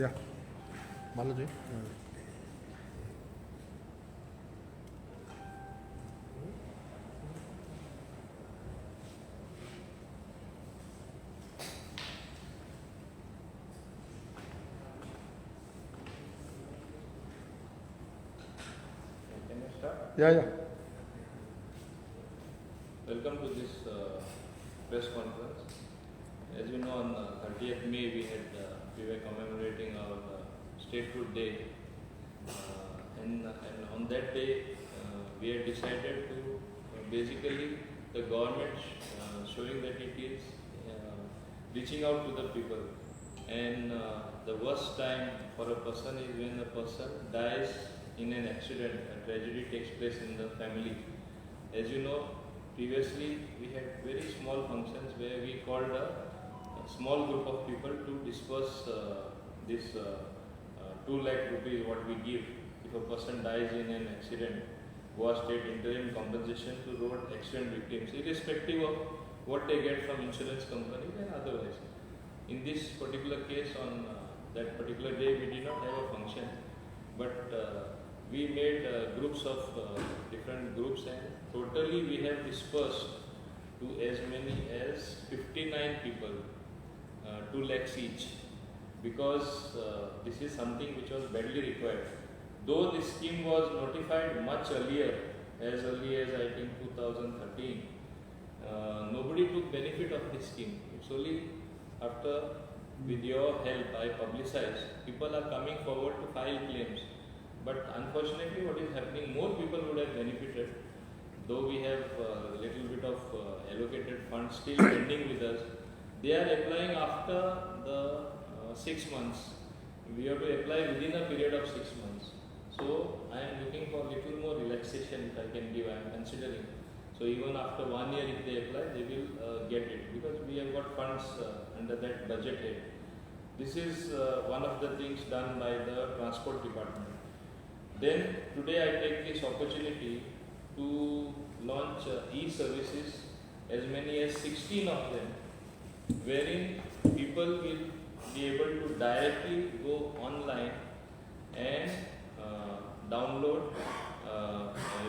Yeah. Balaji. Can you start? Yeah. Welcome to this press conference. As you know, on 30th May we were commemorating our Statehood Day, and on that day we had decided to basically the government showing that it is reaching out to the people, and the worst time for a person is when a person dies in an accident, a tragedy takes place in the family. As you know, previously we had very small functions where we called a small group of people to disperse this 2 lakh rupees what we give if a person dies in an accident. Goa State interim compensation to road accident victims, irrespective of what they get from insurance companies and otherwise. In this particular case, on that particular day, we did not have a function, but we made groups of different groups, and totally we have dispersed to as many as 59 people, 2 lakhs each, because this is something which was badly required. Though this scheme was notified much earlier, as early as I think 2013, nobody took benefit of this scheme. It's only after, with your help, I publicized, people are coming forward to file claims. But unfortunately, what is happening, more people would have benefited, though we have a little bit of allocated funds still pending with us. They are applying after the 6 months. We have to apply within a period of 6 months. So I am looking for little more relaxation if I can give, I am considering. So even after 1 year if they apply, they will get it, because we have got funds under that budget head. This is one of the things done by the transport department. Then today I take this opportunity to launch e-services, as many as 16 of them, wherein people will be able to directly go online and download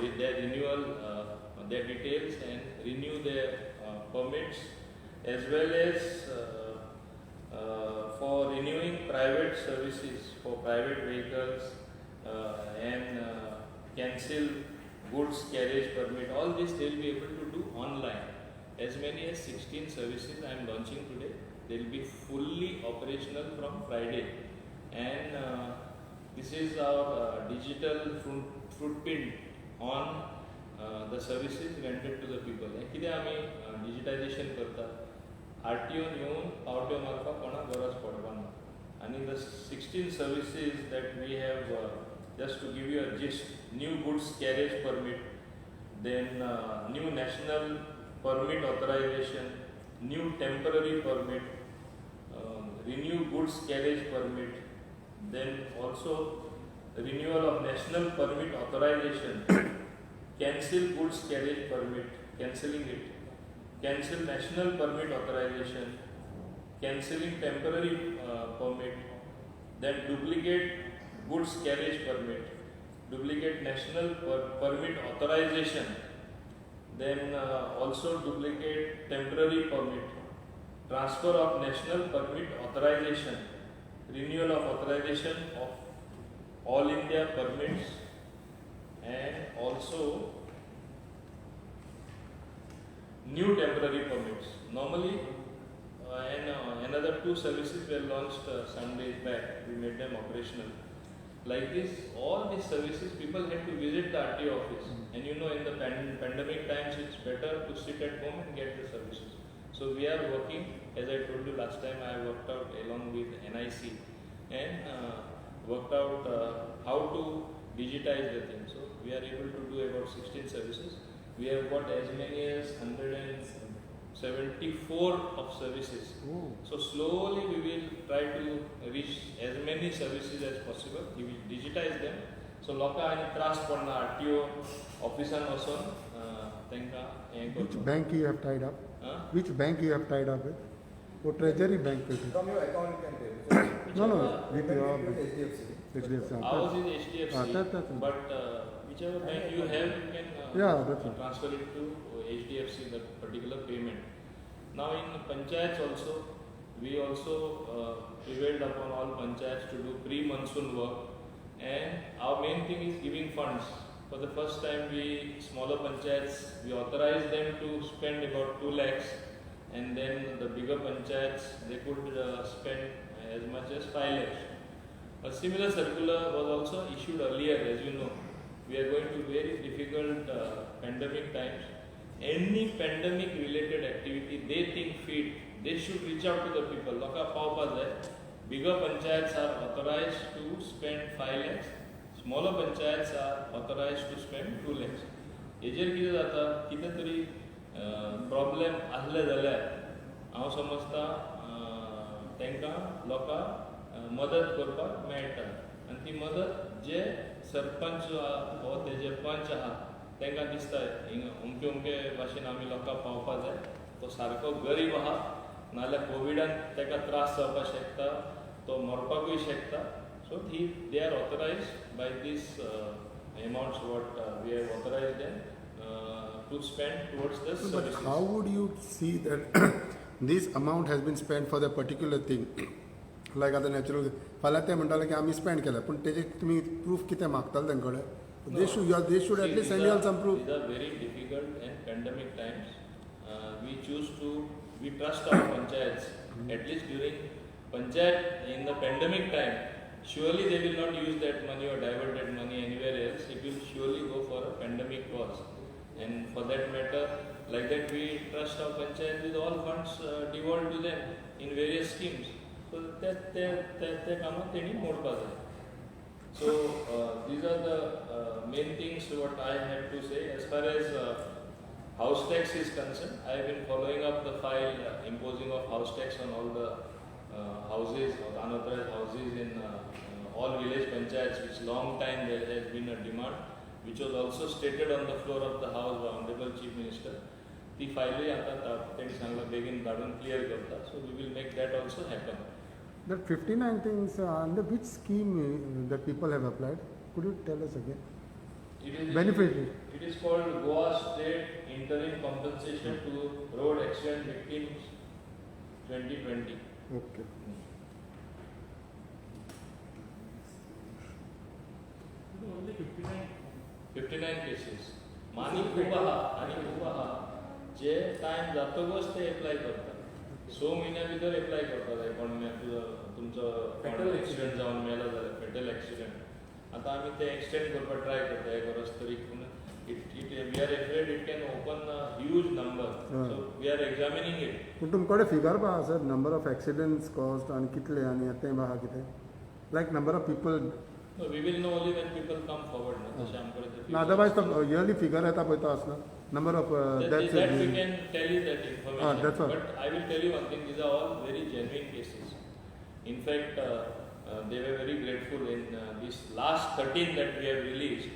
with their renewal, their details, and renew their permits, as well as for renewing private services for private vehicles, and cancel goods carriage permit. All this they will be able to do online. As many as 16 services I am launching today. They will be fully operational from Friday, and this is our digital footprint on the services rendered to the people. कितें आमी digitization करता, RTO येवन पावट्यो मारपाक कोणाक गरज पडपाना. And the 16 services that we have, just to give you a gist: new goods carriage permit, then new national permit authorization, new temporary permit, renew goods carriage permit, then also renewal of national permit authorization, cancel goods carriage permit, cancelling it, cancel national permit authorization, cancelling temporary permit, then duplicate goods carriage permit, duplicate national permit authorization, then also duplicate temporary permit, transfer of national permit authorization, renewal of authorization of all India permits, and also new temporary permits. Normally, and another 2 services were launched some days back. We made them operational. Like this, all these services, people had to visit the RTO office. And you know, in the pandemic times, it's better to sit at home and get the services. So we are working, as I told you last time, I worked out along with NIC and worked out how to digitize the thing. So we are able to do about 16 services. We have got as many as 174 of services. Ooh. So slowly we will try to reach as many services as possible. We will digitize them. So loka ani tras padna RTO officer also tenka. Which bank you have tied up? Huh? Which bank you have tied up with? वो treasury bank पे थे. From your account you can pay. No, no, whichever. with your HDFC. HDFC. Ours is HDFC, that's- but whichever bank you have, you can Yeah, that's it. transfer it to HDFC, that particular payment. Now in panchayats also, we also prevailed upon all panchayats to do pre-monsoon work, and our main thing is giving funds. For the first time, smaller panchayats, we authorized them to spend about 2 lakhs, and then the bigger panchayats, they could spend as much as 5 lakhs. A similar circular was also issued earlier, as you know. We are going to very difficult pandemic times. Any pandemic related activity they think fit, they should reach out to the people. Loka pawpa jay. Bigger panchayats are authorized to spend 5 lakhs. Smaller panchayats are authorized to spend 2 lakhs. हेजेर कितें जाता, कितें तरी problem आसले जाल्यार हांव समजता तांकां लोकांक मदत करपाक मेळटा, आनी ती मदत जे सरपंच हो तेजे पंच आहा तांकां दिसता अमके अमके भाशेन आमी लोकांक पावपा जाय, तो सारको गरीब आहा, नाजाल्यार कोविडान ताका त्रास जावपाक शकता, तो मरपाकूय शकता. So they are authorized by these amounts what we have authorized them to spend towards the But services. how would you see that this amount has been spent for the particular thing? Like other natural, फाल्यां ते म्हणटाले की आमी spend केला, पण तेजे तुमी proof कितें मागताले तांचे कडेन? They should at least send you all some proof. These are very difficult and pandemic times. We trust our panchayats. At least during panchayat in the pandemic time, surely they will not use that money or divert that money anywhere else. It will surely go for a pandemic cause. And for that matter, like that we trust our panchayat with all funds devolved to them in various schemes. So that कामां तेणी मोडपाक जाय. So these are the main things what I have to say. As far as house tax is concerned, I have been following up the file imposing of house tax on all the houses or unauthorized houses in all village panchayats, which long time there has been a demand, which was also stated on the floor of the house by Honorable Chief Minister. ती फायलूय आता तेणी सांगला बेगीन धाडून clear करता. So we will make that also happen. That 59 things under which scheme that people have applied? Could you tell us again? Benefit. It is called Goa State Interim Compensation to Road Accident Victims 2020. Okay. Only 59 cases. Mani खूप आहा जे time जातकच ते apply करतात. 6 महिन्या भितर apply करतात. कोण तुमचं एक्सिडेंट जावन मेला जाल्यार फेटल एक्सिडेंट. आता आमी ते एक्सटेंड करपाक ट्राय करता एक वर्स तरी. We are afraid it can open a huge number. So we are examining it. पूण तुमकडे फिगर पहा sir, number of accidents cost आनी कितले आनी येते पहा कितें, like number of people. No, we will know only when people come forward. तशें आमकडे अदरवायज तो इयरली फिगर येता पळय तो आसना, number of that we can tell you that information. That's all. But I will tell you one thing, these are all very genuine cases. In fact, they were very grateful in this last 13 that we have released.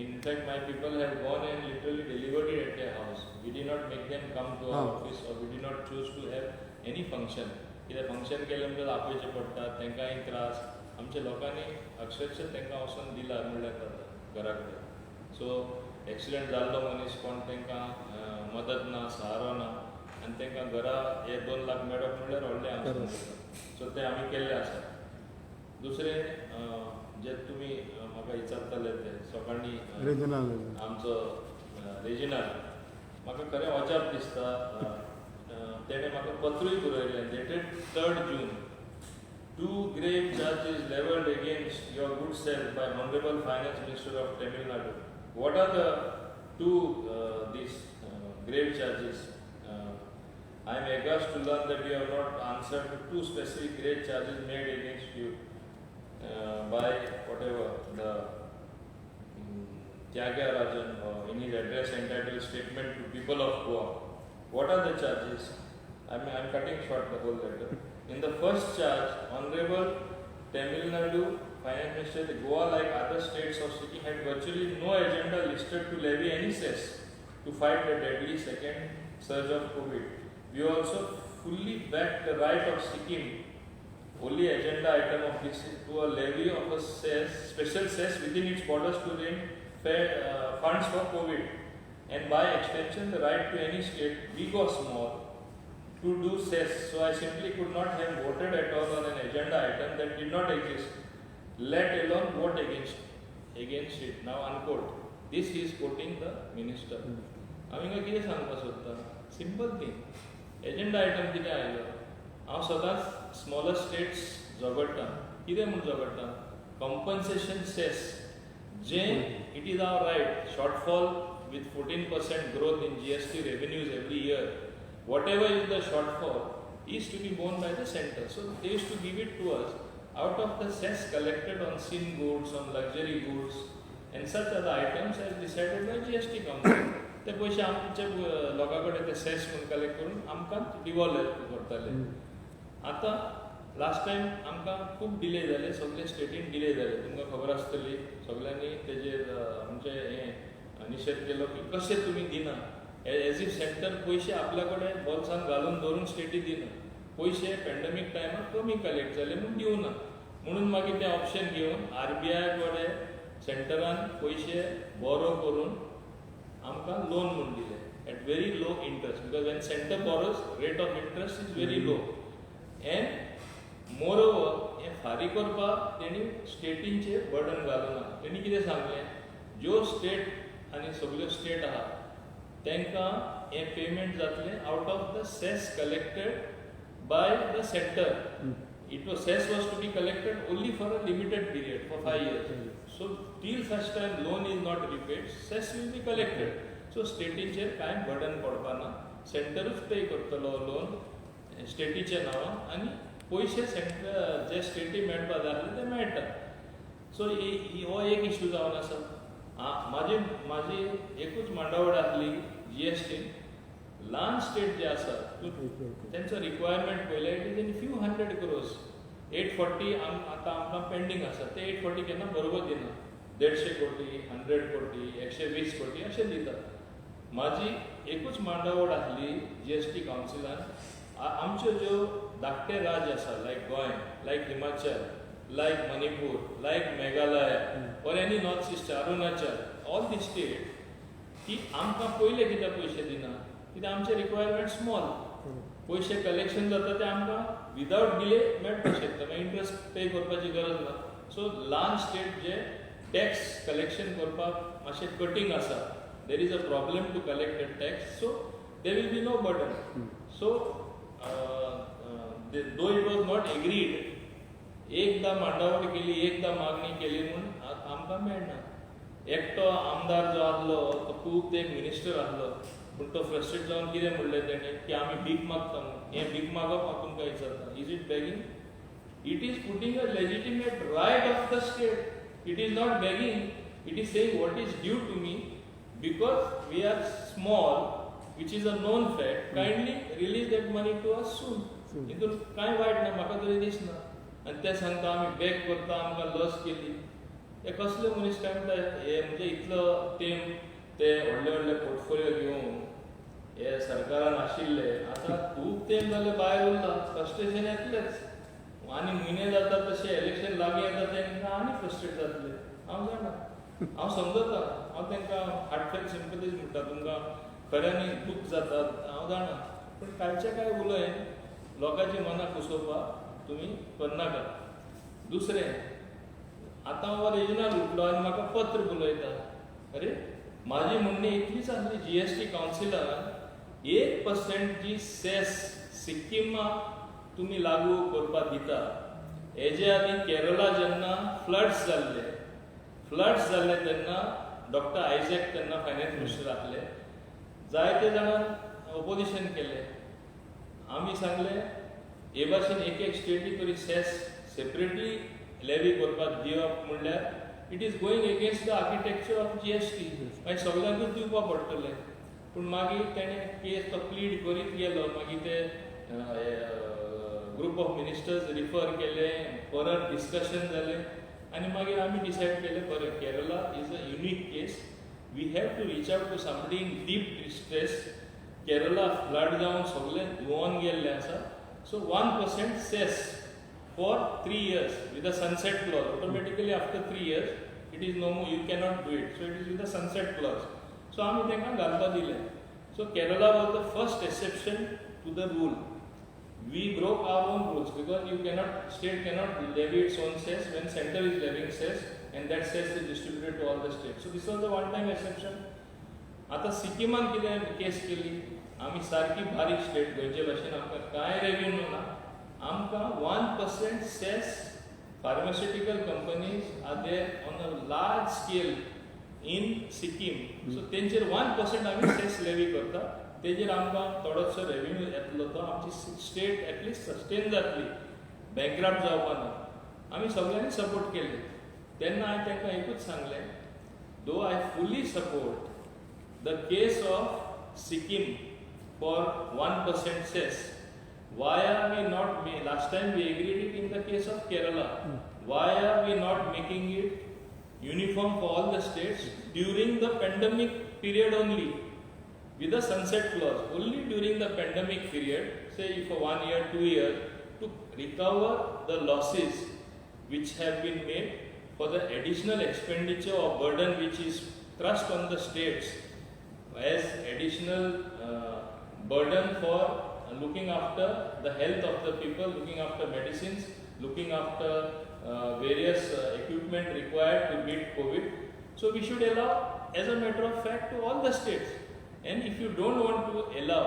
In fact, my people have gone and literally delivered it at their house. We did not make them come to our office, or we did not choose to have any function. कितें function केलें म्हणल्यार आपोवचें पडटा, तांकांय त्रास. आमच्या लोकांनी अक्षरशः तांकां वचून दिला म्हणल्यार जाता घरा कडेन. सो एक्सिडेंट जाल्लो मनीस कोण तांकां मदत ना, सहारो ना, आनी तांकां घरा 1-2 लाख मेळप म्हणल्यार व्हडलें आमचें. सो तें आमी केल्लें आसा. दुसरें जे तुमी म्हाका विचारताले ते सकाळी आमचो रेजिनल म्हाका खरें अजाप दिसता. तेणें म्हाका पत्रूय बरयलें dated 3rd June. 2 grave charges levelled against your good self by Honorable Finance Minister of Tamil Nadu. What are the two these grave charges? I am aghast to learn that you have not answered to 2 specific grave charges made against you by whatever the Tyagarajan in his address entitled Statement to People of Goa. What are the charges? I am cutting short the whole letter. In the first charge, Honorable Tamil Nadu Finance Minister, the Goa, like other states or city, had virtually no agenda listed to levy any cess to fight the deadly second surge of COVID. We also fully backed the right of Sikkim only agenda item of this is to a levy of a cess, special cess within its borders to raise funds for COVID, and by extension the right to any state, big or small, to do cess. So I simply could not have voted at all on an agenda item that did not exist, let alone vote against it. Now unquote. This he is quoting the minister. आमी कितें सांगपाक सोदता? Simple thing. Agenda item कितें आयलो? हांव सदांच smaller states झगडटां. कितें म्हूण झगडटां? Compensation cess. J it is our right. Shortfall with 14% growth in GST revenues every year. Whatever is the shortfall is to be borne by the center. So they used to give it to us out of the cess collected on sin goods, on luxury goods, and such other items as decided by GST Council. ते पैसे आमचे लोकां कडेन ते cess म्हणून collect करून आमकां devolve करताले. आतां लास्ट टायम आमकां खूब डिले जाले, सगळे स्टेटीन डिले जाले. तुमकां खबर आसतली, सगळ्यांनी तेजेर आमचे हें निशेध केलो की कशें तुमी दिना. एज इफ सेंटर पैसे आपल्या कडेन बॉल्सान घालून दवरून स्टेटी दिना. पैसे पॅन्डेमीक टायमार कमी कलेक्ट जाले म्हूण दिवना. म्हणून मागीर तें ऑप्शन घेवन RBI कडेन सेंटरान पैसे बोरो करून आमकां लोन म्हणून दिले at very low interest, because when center borrows rate of interest is very low, and moreover हे फारीक करपाक तेणी स्टेटींचे बर्डन घालूना. तेणी कितें सांगलें, ज्यो स्टेट आनी सगळ्यो स्टेट आहा तांकां हे पेमेंट जातलें out of the cess collected by the centre. It was cess was to be collected only for a limited period, for 5 years. So till such time loan is not repaid, cess will be collected. So स्टेटीचेर कांय burden पडपाना. सेंटरूच पे करतलो loan स्टेटीच्या नांवान आनी पयशे centre जे स्टेटी मेळपा जाय आसले ते मेळटा. सो हो एक इश्यू जावन आसा. म्हाजी एकूच मांडावळ आसली GST. ल्हान स्टेट जे आसा तेंचो रिक्वायरमेंट पळयलें it is in few hundred crores. 840 आतां आमकां पेंडींग आसा. ते 840 केन्ना बरोबर दिना. 150 कोटी, 100 कोटी, 120 कोटी अशें दितात. म्हाजी एकूच मांडावळ आसली GST कावन्सिलान. आमच्यो ज्यो धाकटे राज्य आसा लायक गोंय, लायक हिमाचल, लायक मणिपूर, लायक मेघालय, और any north east, Arunachal, all the state, ती आमकां पयले कित्याक पयशे दिना? कित्याक आमचे रिक्वायरमेंट स्मॉल. पयशे कलेक्शन जाता ते आमकां विदाउट डिले मेळपाक शकता. मागीर इंट्रस्ट पे करपाची गरज ना. सो ल्हान स्टेट जे टॅक्स कलेक्शन करपाक मातशें कठीण आसा, there is a problem to collect the tax, so there will be no burden. So though it was not agreed, एकदां मांडावळ केली, एकदां मागणी केली म्हूण आमकां मेळना. एकटो आमदार जो आसलो तो खूब ते मिनिस्टर आसलो, पूण तो फ्रस्ट्रेट जावन कितें म्हणलें तेणें की आमी भीक मागता म्हणून. हें भीक मागप हांव तुमकां विचारता, is it begging? It is putting a legitimate right of the state. It is not begging, it is saying what is due to me because we are small, which is a known fact. Kindly release that money to us soon. हितून कांय वायट ना, म्हाका तरी दिसना. आनी ते सांगता आमी बॅक करता, आमकां लस केली. हे कसले मनीस काय म्हणटा, हे म्हणजे इतलो तेम ते व्हडले व्हडले पोर्टफोलियो घेवन हे सरकारान आशिल्ले, आतां खूब तेम जाले भायर उरला, फ्रस्ट्रेशन येतलेच. आनी म्हयने जाता तशें इलेक्शन लागीं येता तेंकां आनी फ्रस्ट्रेट जातले. हांव जाणा, हांव समजता, हांव तेंकां हार्टफेल सिंपथीज म्हणटा, तुमकां खऱ्यांनी दूख जातात, हांव जाणा. पूण कांयचें काय उलयन लोकांची मनां कुसोवपाक तुमी करनाका. दुसरें, आतां हो रिजनल उठलो आनी म्हाका पत्र बरयता. अरे म्हाजी म्हणणी इतलीच आसली GST कावन्सिलान 1% जी सेस सिक्किमाक तुमी लागू करपाक दिता. हेजे आदी केरला जेन्ना फ्लड्स जाल्ले तेन्ना डॉक्टर आयझॅक तेन्ना फायनान्स मिनिस्टर आसले, जायते जाणां ऑपोजिशन केलें. आमी सांगलें हे भाशेन एक स्टेटी तरी सेस सेपरेटली लेवी करपाक दिवप म्हणल्यार it is going against the architecture of GST. मागीर सगळ्यांकूच दिवपा पडटलें. पूण मागीर तेणें केस तो प्लीड करीत गेलो. मागीर ते ग्रूप ऑफ मिनिस्टर्स रिफर केले, परत डिस्कशन जालें आनी मागीर आमी डिसायड केलें बरें, Kerala is a unique case. We have to reach out to somebody in deep distress. Kerala flood जावन सगळे धुवन गेल्ले आसा. So 1% cess for 3 years with a sunset clause. Automatically after 3 years, it is no more, you cannot do it. So it is with a sunset clause. So आमी तेंका घालपा दिले. So Kerala was the first exception to the rule. We broke our own rules because state cannot levy its own cess when center is levying cess, and that cess is distributed to all the states. So this was the one-time exception. आता सिक्किमान कितें case केली, आमी सारकी बारीक state गोंयचे भाशेन आमकां कांय रेव्हेन्यू ना, आमकां 1% cess pharmaceutical companies are there on a large scale in Sikkim. So तेंचेर 1% आमी cess levy करता. तेजेर आमकां थोडोसो रेव्हेन्यू येतलो, तो आमची स्टेट एटलिस्ट सस्टेन जातली, बँकरप्ट जावपा ना. आमी सगळ्यांनी सपोर्ट केले. तेन्ना हांवें तांकां एकूच सांगलें, though I fully support the case of Sikkim for 1% cess. Why are we not, last time we agreed it in the case of Kerala, why are we not making it uniform for all the states during the pandemic period only? With a sunset clause, only during the pandemic period, say for 1 year, 2 years, to recover the losses which have been made for the additional expenditure or burden which is thrust on the states as additional burden for looking after the health of the people, looking after medicines, looking after various equipment required to beat COVID. So we should allow, as a matter of fact, to all the states. And if you don't want to allow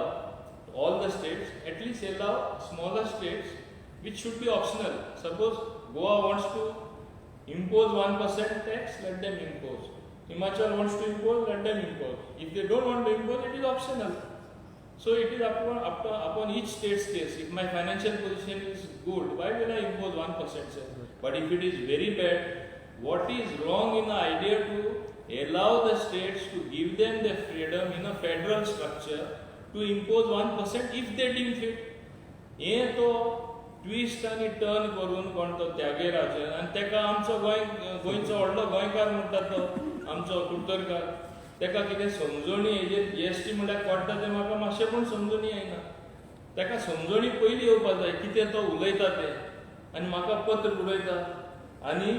all the states, at least allow smaller states which should be optional. Suppose Goa wants to impose 1% tax, let them impose. Himachal wants to impose, let them impose. If they don't want to impose, it is optional. So it is upon each state's case. If my financial position is good, why will I impose 1% tax? But if it is very bad, what is wrong in the idea to allow the states to give them the freedom in a federal structure to impose 1% if they deem fit? हे तो twist आनी turn करून कोण तो त्यागराजन आनी तेका आमचो गोंयचो व्हडलो गोंयकार म्हणटा तो आमचो कुडतरकार, तेका कितें समजणी हेजेर जीएसटी म्हळ्यार कोट्टा तें म्हाका मातशें पूण समजणी येना. तेका समजणी पयलीं येवपा जाय कितें तो उलयता तें, आनी म्हाका पत्र बरयता आनी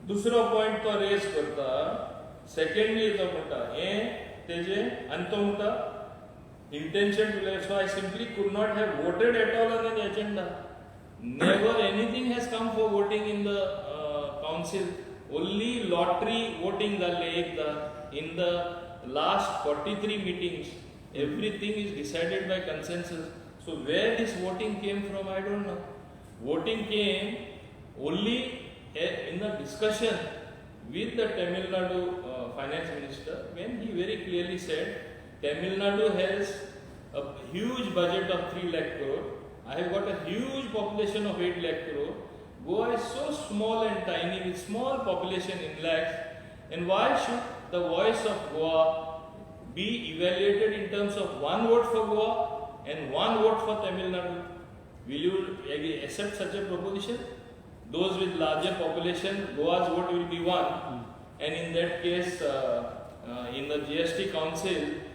दुसरो पॉयंट तो रेज करता. सेकंडली तो म्हणटा हें तेजें आनी तो म्हणटा intention to live. So I simply could not have voted at all on an agenda. Never anything has come for voting in the council. Only lottery voting ekda. In the last 43 meetings, everything is decided by consensus. So where this voting came from, I don't know. Voting came only in the discussion with the Tamil Nadu finance minister, when he very clearly said Tamil Nadu has a huge budget of 3 lakh crore. I have got a huge population of 8 lakh crore. Goa is so small and tiny with small population in lakhs. And why should the voice of Goa be evaluated in terms of 1 vote for Goa and 1 vote for Tamil Nadu? Will you accept such a proposition? Those with larger population, Goa's vote will be 1. And in that case, in the GST council,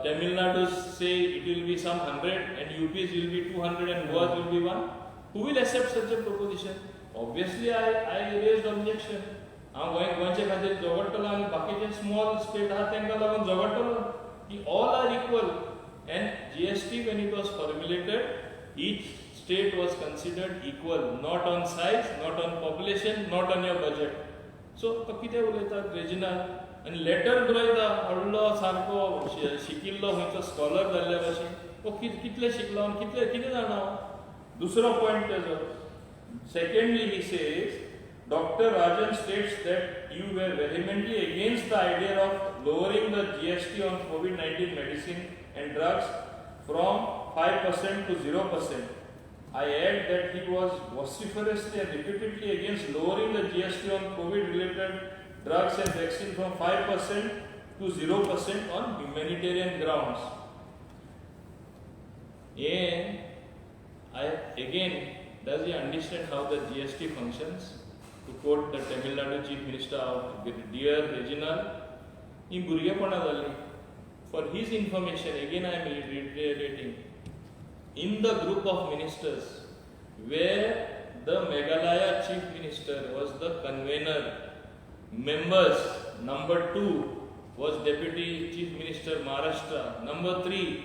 Tamil Nadu say it will be some 100 and UPs will be 200 and Goa will be 1. Who will accept such a proposition? Obviously, I raised objection. गोंयचे खातीर झगडटलो आनी बाकीचे small state आहा तांकां लागून झगडटलो की all are equal. And GST, when it was formulated, each state was considered equal, not on size, not on population, not on your budget. So तो कितें उलयतात रेजिनल आनी लेटर बरयता व्हडलो सारको शिकिल्लो खंयचो स्कॉलर जाल्ल्या भशेन, तो कितले शिकलो आनी कितें जाणा. दुसरो पॉयंट तेजो. Secondly, he says, Dr. Rajan states that you were vehemently against the idea of lowering the GST on COVID-19 medicine and drugs from 5% to 0%. I add that he was vociferously and repeatedly against lowering the GST on COVID-related drugs and vaccine from 5% to 0% on humanitarian grounds. And again, does he understand how the GST functions? To quote the Tamil Nadu Chief Minister of Dear Regional, he भुरगेपणा जाल्ली. For his information, again I am reiterating, in the group of ministers where the Meghalaya Chief Minister was the convener. Members, number 2 was Deputy Chief Minister Maharashtra. Number 3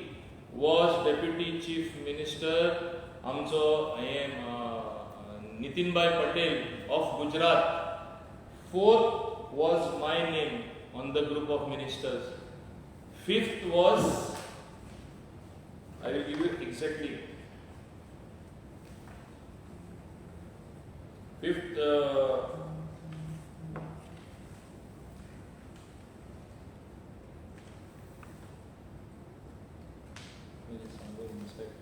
was Deputy Chief Minister Amso Nitinbhai Patel of Gujarat. 4th was my name on the group of ministers. 5th was, I will give you exactly. 5th, somewhere inside.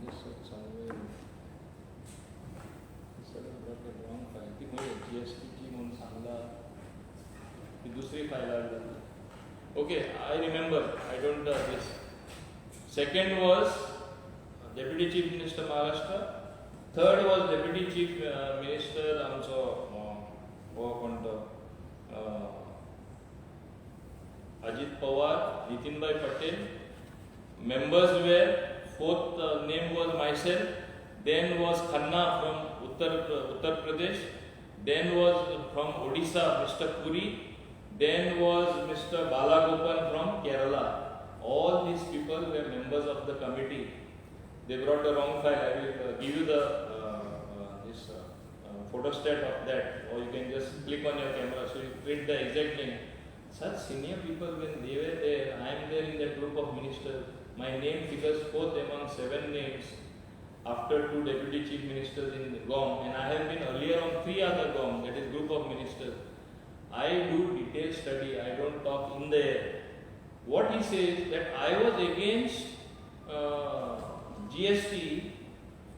This is somewhere. This is got a wrong file. ती म्हणजे GST ची म्हणून सांगला. ती दुसरी file आली. Okay, I remember. I don't this. Second was Deputy Chief Minister Maharashtra. Third was Deputy Chief Minister आमचो कोणतो Ajit Pawar, Nitinbhai Patel. Members were, 4th name was myself. Then was Khanna from Uttar Pradesh. Then was from Odisha, Mr. Puri. Then was Mr. Balagopan from Kerala. All these people were members of the committee. They brought the wrong file. I will give you the photostat of that, or you can just click on your camera so you print the exact name. Such senior people, when they were there, I am there in that group of ministers. My name figures 4th among 7 names after 2 deputy chief ministers in GOM, and I have been earlier on 3 other GOM, that is group of ministers. I do detailed study, I don't talk in the air. What he says that I was against GST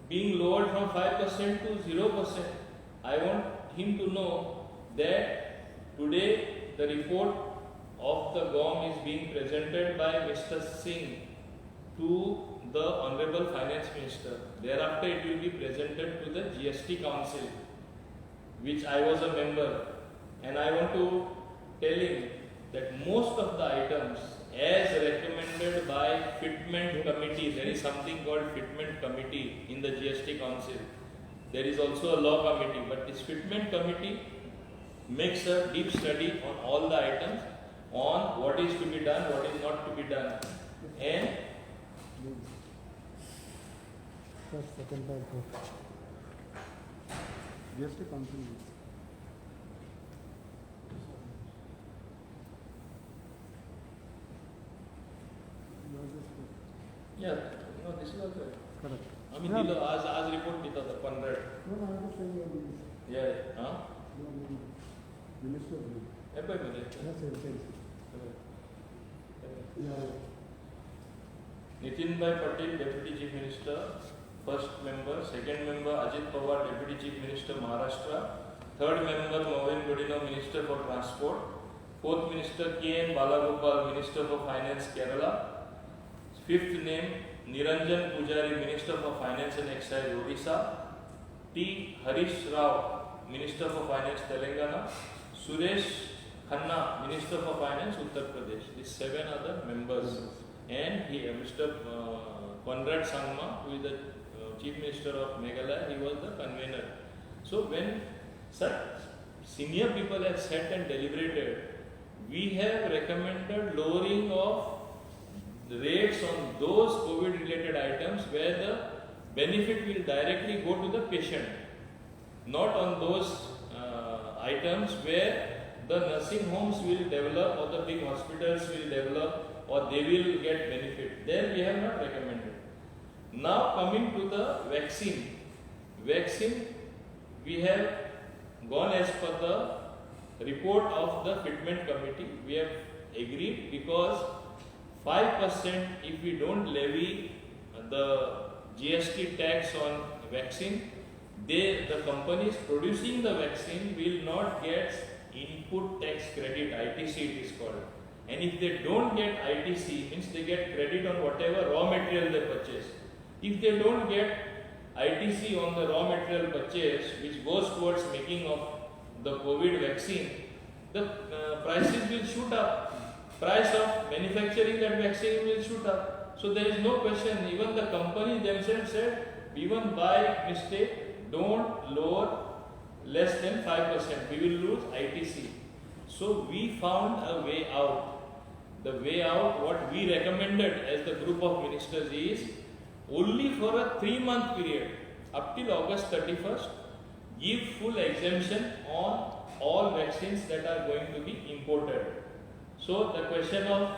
being lowered from 5% to 0%. I want him to know that today the report of the GOM is being presented by Mr. Singh to the Honorable Finance Minister. Thereafter it will be presented to the GST Council, which I was a member. And I want to tell him that most of the items as recommended by Fitment Committee, there is something called Fitment Committee in the GST Council. There is also a law committee, but this Fitment Committee makes a deep study on all the items, on what is to be done, what is not to be done. And first, second, third, fourth. GST Council. yeah, no, this is also Correct. आम्ही दिलं आज report दिला होता 15. No, I was saying your minister. Yeah, huh? Minister. FI Yeah. Nitinbhai Patel, Deputy Chief Minister, first member. Second member Ajit Pawar, Deputy Chief Minister Maharashtra. Third member Mohan Godino, Minister for Transport. Fourth Minister K.N. Balagopal, Minister for Finance Kerala. Fifth name Niranjan Pujari, Minister for Finance and Excise Odisha. T. Harish Rao, Minister for Finance Telangana. Suresh Khanna, Minister for Finance Uttar Pradesh. These 7 other members. And here Mr. Conrad Sangma, who is the Chief Minister of Meghalaya, he was the convener. So when such senior people have sat and deliberated, we have recommended lowering of the rates on those COVID related items where the benefit will directly go to the patient, not on those items where the nursing homes will develop or the big hospitals will develop or they will get benefit. Then we have not recommended. Now coming to the vaccine. We have gone as per the report of the Fitment Committee. We have agreed because 5% if we don't levy the GST tax on vaccine, the companies producing the vaccine will not get input tax credit, ITC it is called. And if they don't get ITC, means they get credit on whatever raw material they purchase. If they don't get ITC on the raw material purchase, which goes towards making of the COVID vaccine, the prices will shoot up. price of manufacturing that vaccine will shoot up. So there is no question. Even the company themselves said, even by mistake, don't lower less than 5%. We will lose ITC. So we found a way out. The way out, what we recommended as the group of ministers is only for a 3-month period, up till August 31st, give full exemption on all vaccines that are going to be imported. So the question of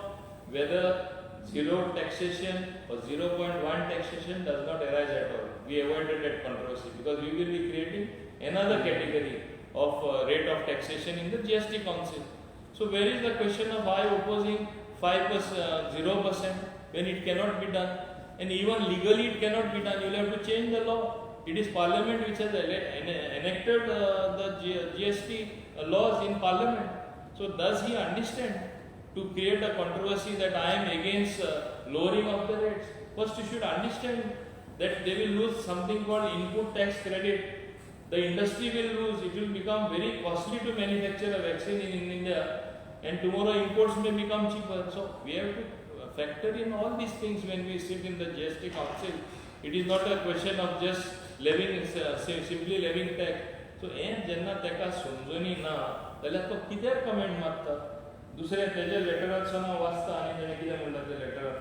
whether zero taxation or 0.1 taxation does not arise at all. We avoided that controversy because we will be creating another category of rate of taxation in the GST Council. So where is the question of why opposing 5%, 0% when it cannot be done? And even legally it cannot be done. You will have to change the law. It is Parliament which has enacted the GST laws in Parliament. So does he understand to create a controversy that I am against lowering of the rates? First you should understand that they will lose something called input tax credit. The industry will lose. It will become very costly to manufacture a vaccine in India, and tomorrow imports may become cheaper. So we have to factor in all these things when we sit in the GST Council. It is not a question of just levying, simply levying tax. So जेन्ना तेका समजूनी ना जाल्यार तो कित्याक comment मारता? दुसरे तेजे लेटरांत समोर वाचता आनी तेणें कितें म्हणटा त्या लेटरांत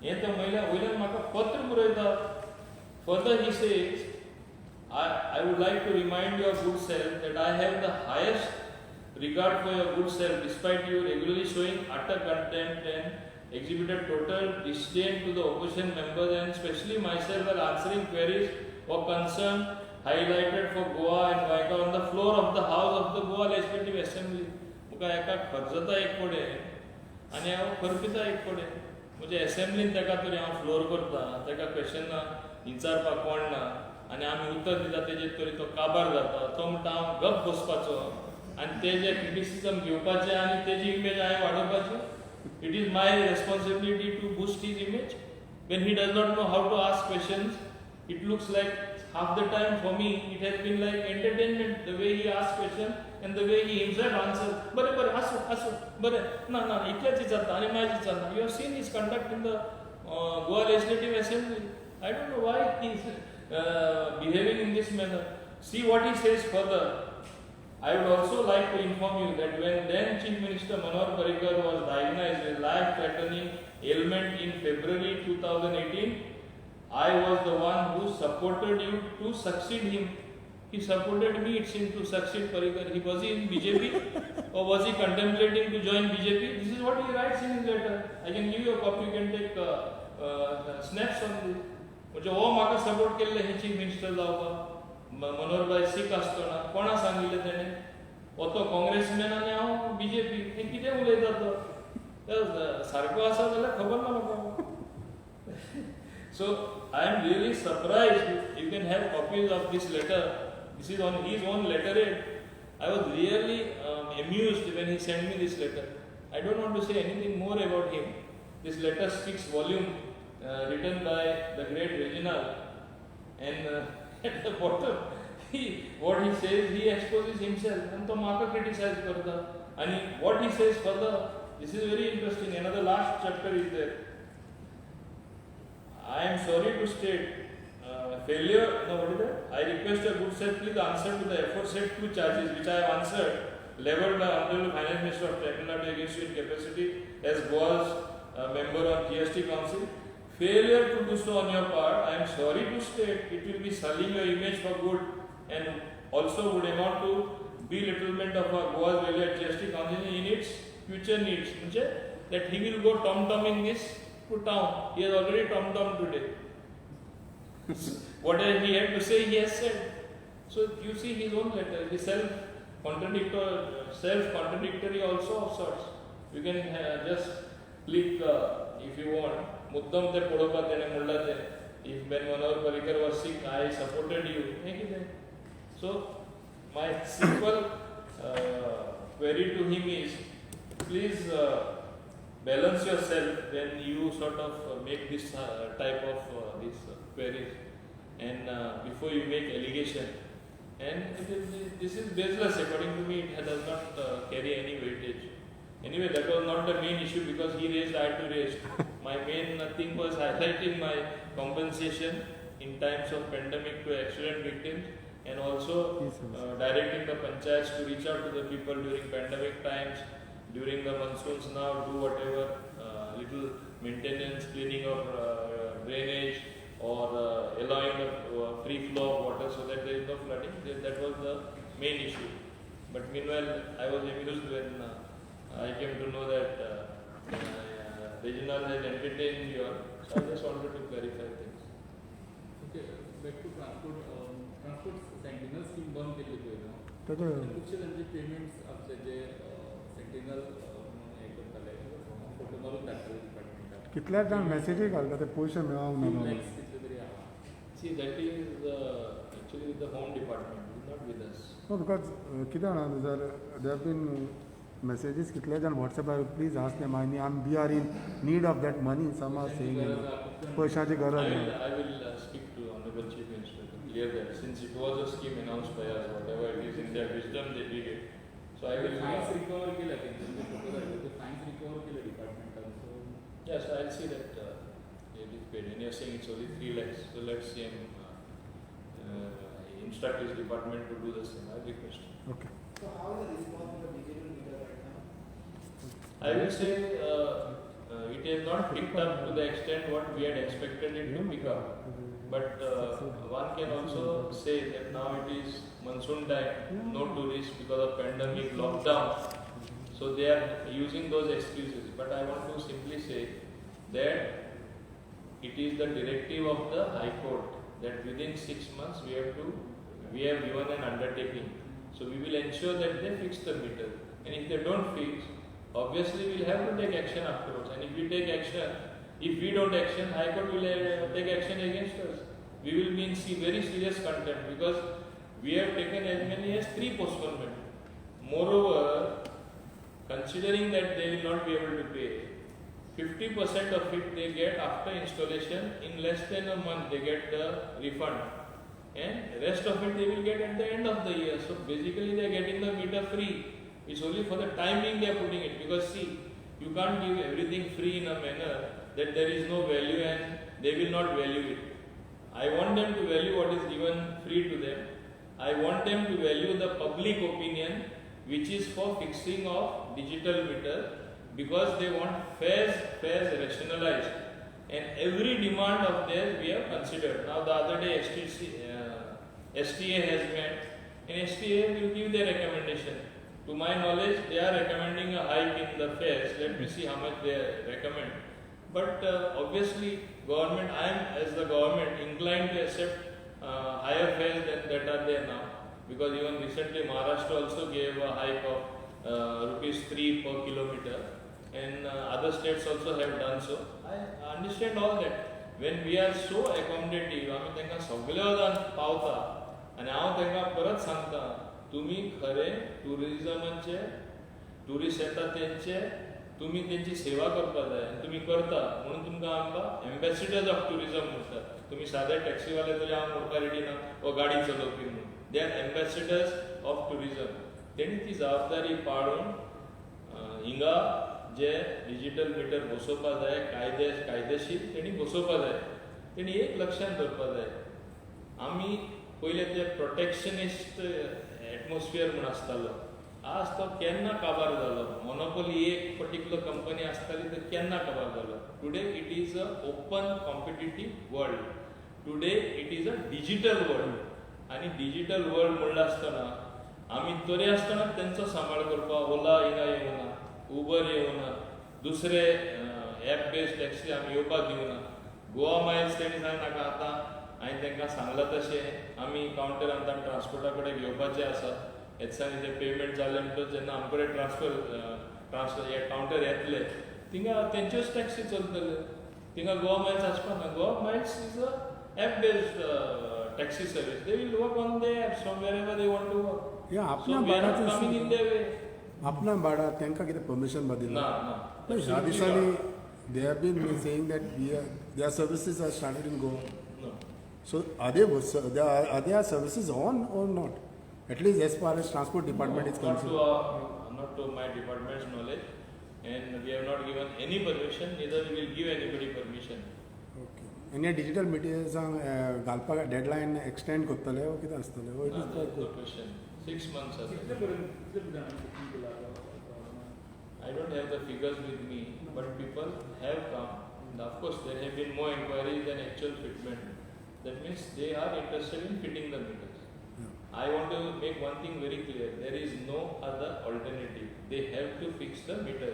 हें तो वयल्यान म्हाका पत्र बरयता. Further he says, I would like to remind your good self that I have the highest regard for your good self despite you regularly showing utter contempt and exhibited total disdain to the opposition members and especially myself while answering queries or concern highlighted for Goa and Vaika on the floor of the House of the Goa Legislative Assembly. मुका एका खर्चता एक पडे आनी हांव खरपिता एक पडे. म्हणजे असेंब्लीन तेका तरी हांव फ्लोर करता, तेका क्वेश्चन विचारपाक कोण ना आनी आमी उत्तर दिता तेजेर तरी तो काबार जाता. तो म्हणटा हांव गप बसपाचो आनी तेजे क्रिटिसिजम घेवपाचें आनी तेजी इमेज हांवें वाडोवपाची. It is my responsibility to boost his image. When he does not know how to ask questions, it looks like half the time for me it has been like entertainment, the way he asks questions and the way he himself answers. Bare, asu, bare, na, itlaच विचारता आनी मागीर विचारता. You have seen his conduct in the Goa Legislative Assembly. I don't know why he is behaving in this manner. See what he says further. I would also like to inform you that when then Chief Minister Manohar Parrikar was diagnosed with life-threatening ailment in February 2018, I was the one who supported you to succeed him. He supported me, it seemed, to succeed Parrikar. Was he in BJP or was he contemplating to join BJP? This is what he writes in his letter. I can give you a copy, you can take snaps on this. म्हणजे हो म्हाका support केल्ले हे chief minister जावपाक. मनोहरभाई सीख आसतना कोणा सांगिल्लें तेणें? हो तो काँग्रेसमॅन आनी हांव BJP. हे कितें उलयता तो? सारको आसा जाल्यार खबर ना म्हाका. So I am really surprised. You can have copies of this letter. This is on his own letterhead. I was really amused when he sent me this letter. I don't want to say anything more about him. This letter speaks volume, written by the great Reginald, and at the bottom, what he says, he exposes himself, and to Maka criticize further. And what he says further, this is very interesting. Another last chapter is there. I am sorry to state, what is that? I request your good self please answer to the aforesaid 2 charges which I have answered, leveled by Honorable Finance Minister of Tamil Nadu against you in capacity as Goa's member on GST Council. Failure to do so on your part, I am sorry to state, it will be sullying your image for good and also would amount to belittlement of Goa's value at GST Council in its future needs. That he will go tom-tomming this to town. He has already tom-tommed today. Whatever he had to say, he has said. So you see his own letter, the self-contradictory also of sorts. You can just click if you want. मुद्दम ते पळोवपाक तेणें म्हणलां तें if when Manohar Parrikar was sick, I supported you. So my simple query to him is, please balance yourself when you sort of make this type of these queries and before you make allegation. And this is baseless according to me. It does not carry any weightage. Anyway, that was not the main issue because he raised, I had to raise. My main thing was highlighting my compensation in times of pandemic to accident victims and also directing the panchayats to reach out to the people during pandemic times, during the monsoons now, do whatever little maintenance, cleaning of drainage or allowing the free flow of water so that there is no flooding. That was the main issue. But meanwhile, I was amused when I came to know that Regional had entertained you all. So I just wanted to clarify things. Okay, back to transport sentinel scheme बंद केली पळय ताचे खुबशे त्यांचे payments आपले जे sentinel म्हणून हे करताले photo मारून धाडटाले डिपार्टमेंटाक कितल्याच जाण मेसेजी घालता ते पयशे मेळोंक ना लॅक्स कितले तरी आहा See, that is actually with the home department, not with us. No, because कितें जाणा sir they have been messages कितले जाण वॉट्सॅपार please ask them we are in need of that money some are saying पयशांची गरज ना I will speak to Honorable Chief Minister to clear that since it was a scheme announced by us, whatever it is in their wisdom they did it. So I will. Fines recover केल्या त्यांचे photo धाडले ते fines recover केले डिपार्टमेंटान so Yes, I'll see that it is paid. And you're saying it's only 3 lakhs, so let's see him instruct his department to do the same. I request. Okay So how is the response of the digital meter right now? I will say it has not picked up to the extent what we had expected it to pick up. But one can also say that now it is monsoon time, no tourists because of pandemic, lockdown. So they are using those excuses. But I want to simply say that it is the directive of the High Court that within 6 months we have given an undertaking. So we will ensure that they fix the meter. And if they don't fix, obviously we'll have to take action afterwards. And if we take action, if we don't action, High Court will take action against us. We will be in very serious contempt because we have taken as many as 3 postponements. Moreover, considering that they will not be able to pay, 50% of it they get after installation. In less than a month they get the refund. And rest of it they will get at the end of the year. So basically they are getting the meter free. It's only for the time being they are putting it. Because see, you can't give everything free in a manner that there is no value and they will not value it. I want them to value what is given free to them. I want them to value the public opinion which is for fixing of digital meter because they want fares rationalized. And every demand of theirs we have considered. Now the other day STA has met and STA will give their recommendation. To my knowledge, they are recommending a hike in the fares. Let me see how much they recommend. But obviously, government, I am as the government inclined to accept higher fares than that are there now. Because even recently Maharashtra also gave a hike of rupees 3 per kilometer. And other states also have done so. I understand all that. When we are so accommodative, आम्ही त्यांना सगळ्या पावता आणि हांव त्यांना परत सांगता तुम्ही खरे टुरिझमाचे टुरिस्ट येतात त्यांचे तुम्ही त्यांची सेवा करपा जाय आनी तुम्ही करता म्हणून तुमकां आमकां एम्बेसिडर्स ऑफ टुरिझम म्हणटात तुम्ही सादे टॅक्सीवाले तरी हांव म्हणपाक रेडी ना वा गाडी चलोवपी म्हणून they are ambassadors of tourism तेणी ती जबाबदारी पाळून हिंगा जे डिजिटल मिटर बसोवपा जाय कायदेशीर तेणी बसोवपा जाय तेणी एक लक्षांत दवरपा जाय आमी पयले ते प्रोटेक्शनिस्ट एटमॉस्फियर म्हूण आसतालो आज तो केन्ना काबार जालो मोनोपोली एक पर्टिक्युलर कंपनी आसताली तो केन्ना काबार जालो today it is a open competitive world today it is a digital world आनी डिजिटल वर्ल्ड म्हणटा आसतना आमी तरी आसतना तेंचो सांबाळ करपाक ओला हिंगा येवना उबर येवना दुसरे ॲप बेस्ड टॅक्सी आमी येवपाक दिवना गोवा मायल्स तेणी सांगनाका आतां हांवें तांकां सांगलां तशें आमी कावंटर आमकां ट्रान्सपोर्टा कडेन घेवपाचें आसा हे दिसांनी तें पेमेंट जालें म्हणटच जेन्ना आमचे कडेन ट्रान्सफर हे कावंटर येतले थिंगा तेंच्योच टॅक्सी चलतले थिंगा गोवा मायल्स आसपाना Goa Miles is a app based taxi service they will work on the apps from where they want to work yeah so we are not coming in their way आपल्या भाडा तांकां कितें permission ना दिना ना ह्या दिसांनी they have been saying that their services are started in Goa No. So are there services on or not? At least as far as transport department is concerned. Not to my department's knowledge. and we have not given any permission, neither we will give anybody permission. Okay आनी ह्या digital मिटियर्सांक घालपाक deadline extend करतले वो कितें आसतलें वो it is That's the question. 6 months are कितले there. पर्यंत कितले जाणांनी booking केला I don't have the figures with me, but people have come. And of course, there have been more inquiries than actual fitment. That means they are interested in fitting the meters. I want to make one thing very clear. There is no other alternative. They have to fix the meter.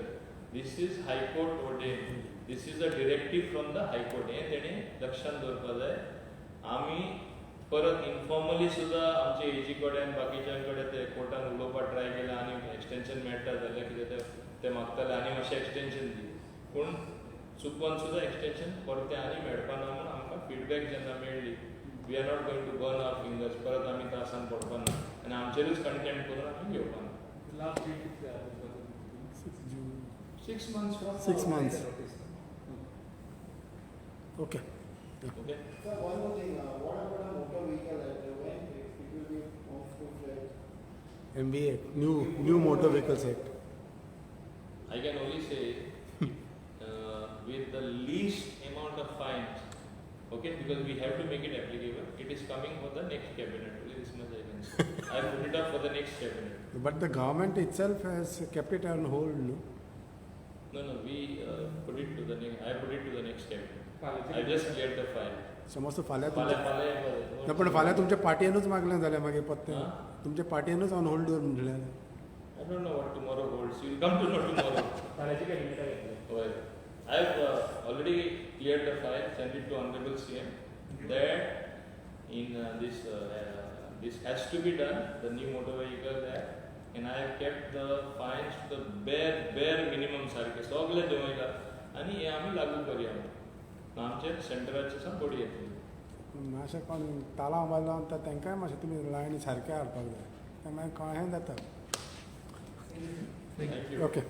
This is High Court ordained. This is a directive from the High Court. हे तेणे लक्षात दवरपा जाय. आमी परत informally सुद्धा आमचे एजी कडेन बाकीच्या कडेन ते कोर्टान उलोवपाक ट्राय केला आनी एक्सटेंशन मेळटा जाल्यार कितें ते मागताले आनी मातशें एक्सटेंशन दी पूण चुकून सुद्धा एक्सटेंशन परते आनी मेळपा ना म्हूण आमकां फीडबॅक जेन्ना मेळ्ळी we are not going to burn our fingers परत आमी त्रासान पडपा ना आनी आमचेरूच कंटेंट करून आमी घेवपा ना लास्ट डेट कितले आहा 6 months from 6 months. Okay okay. Sir, one more thing, what about a motor vehicle act, when it will be off to flight? MVA new motor vehicles act I can only say with the least amount of fines, okay, because we have to make it applicable. It is coming for the next cabinet. Only this much I can say. I put it up for the next cabinet. But the government itself has kept it on hold no No, we put it to the next. I put it to the next cabinet. फाल्यां I just cleared the file. समज फाल्यां फाल्या तुमच्या ना पण फाल्यां तुमच्या पार्टयेनूच मागलें जाल्यार मागीर पत्तें हां? तुमच्या पार्टयेनूच ऑन होल्ड दवर म्हणल्यार I don't know what tomorrow holds. You'll come to know tomorrow. फाल्याची कॅबिनेटाक येतले Well, I have already cleared the file, sent it to Honorable CM. That in this has to be done, the new motor vehicle act, and I have kept the fines to the bare minimum सारखे सगळे देंवयला आनी हे आमी लागू करया आमचे सेंटराचे support येतली मातशें कोण तालांव बायलां तांकांय मातशें तुमी लायनी सारके हाडपाक जाय तें मागीर कळ्ळें जाता Thank you. ओके